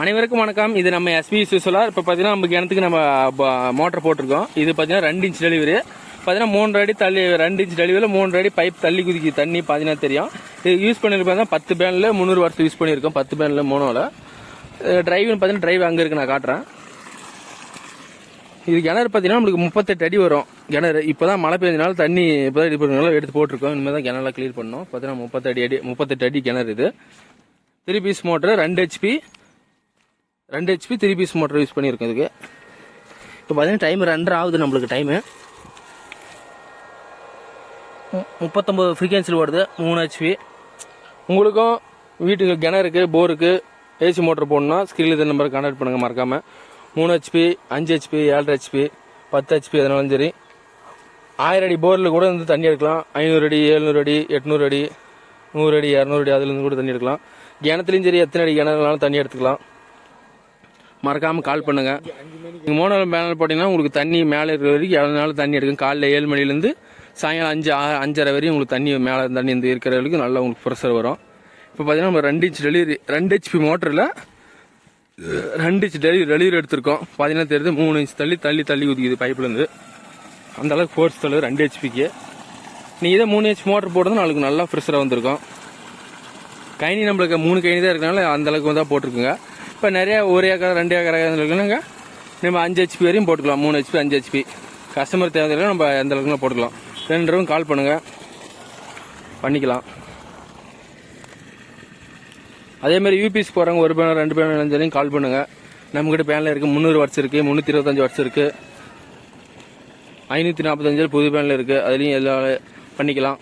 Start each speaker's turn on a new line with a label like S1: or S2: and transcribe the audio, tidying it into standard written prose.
S1: அனைவருக்கும் வணக்கம். இது நம்ம எஸ்பி சோலார். இப்போ பார்த்தீங்கன்னா நம்ம கிணத்துக்கு நம்ம மோட்டர் போட்டிருக்கோம். இது பார்த்தீங்கன்னா 2 இன்ச் டெலிவரி. பார்த்தீங்கன்னா 3 அடி தள்ளி 2 இன்ச் டெலிவரியில் 3 அடி பைப் தள்ளி குதிக்கி தண்ணி பார்த்தீங்கன்னா தெரியும். இது யூஸ் பண்ணியிருப்பேன் 10 பேனில் 300 வாட்ஸ் யூஸ் பண்ணியிருக்கோம். 10 பேனில் மோனோவில் டிரைவ்னு பார்த்தீங்கன்னா டிரைவ் அங்கே இருக்கு, நான் காட்டுறேன். இது கிணறு பார்த்தீங்கன்னா நம்மளுக்கு 38 அடி வரும் கிணறு. இப்போ தான் மழை பெஞ்சனால தண்ணி இப்போ தான் இது பண்ணுறதுனால எடுத்து போட்டிருக்கோம். இனிமேல் தான் கிணறுலாம் கிளியர் பண்ணோம். பார்த்தீங்கன்னா 38 அடி கிணறு. இது 3 phase motor 2 HP 3 phase motor use பண்ணியிருக்கோம். இதுக்கு இப்போ பார்த்தீங்கன்னா டைம் 2:30 ஆகுது. நம்மளுக்கு டைமு 39 ஃப்ரீக்வன்சியில் ஓடுது. 3 HP. உங்களுக்கும் வீட்டுக்கு கிணறுக்கு போருக்கு ஏசி மோட்டர் போடணும்னா ஸ்கிரீனில் இந்த நம்பருக்கு கான்டாக்ட் பண்ணுங்கள் மறக்காமல். 3 HP 5 HP 7 HP 10 HP எதனாலும் சரி. 1000 அடி போரில் கூட வந்து தண்ணி எடுக்கலாம். 500 அடி 700 அடி 800 அடி 100 அடி 200 அடி அதுலேருந்து கூட தண்ணி எடுக்கலாம். கிணத்துலையும் சரி எத்தனை அடி கிணறுனாலும் தண்ணி எடுத்துக்கலாம். மறக்காமல் கால் பண்ணுங்கள். நீங்கள் மோனோவில் பேனல் போட்டிங்கன்னா உங்களுக்கு தண்ணி மேலே இருக்கிற வரைக்கும் எவ்வளோ நாளும் தண்ணி எடுக்கும். காலைல 7 மணிலேருந்து சாயங்காலம் 5:30 வரையும் உங்களுக்கு தண்ணி மேலே தண்ணி இந்த இருக்கிற வரைக்கும் நல்லா உங்களுக்கு ப்ரெஷர் வரும். இப்போ பார்த்தீங்கன்னா நம்ம 2 இன்ச் டெலிவரி 2 HP மோட்டரில் 2 இன்ச் டெலிவரி எடுத்திருக்கோம். பார்த்தீங்கன்னா தெரியுது 3 இன்ச் தள்ளி ஊதிக்குது பைப்லேருந்து. அந்தளவுக்கு ஃபோர்ஸ் தள்ளு 2 HPக்கு. நீங்கள் இதே 3 HP மோட்டர் போடுறது நாளுக்கு நல்லா ப்ரெஷராக வந்திருக்கும். கைனி நம்மளுக்கு 3 கைனி தான் இருக்கனால அந்தளவுக்கு தான் போட்டிருக்குங்க. இப்போ நிறைய 1 ஏக்கர் 2 ஏக்கர் இருக்குனாங்க நம்ம 5 HP வரையும் போட்டுக்கலாம். 3 HP 5 HP கஸ்டமர் தேவையில்லை நம்ம எந்த அளவுக்குலாம் போட்டுக்கலாம். 2 ரூபா கால் பண்ணுங்கள், பண்ணிக்கலாம். அதேமாதிரி யூபிஎஸ் போகிறவங்க 1 பேனர் 2 பேனர் நினைச்சாலையும் கால் பண்ணுங்கள். நம்மக்கிட்ட பேனில் இருக்குது 300 வாட்ஸ் இருக்குது, 325 வாட்ஸ் இருக்குது, 545 புது பேனில் இருக்குது. அதுலேயும் எல்லாம் பண்ணிக்கலாம்.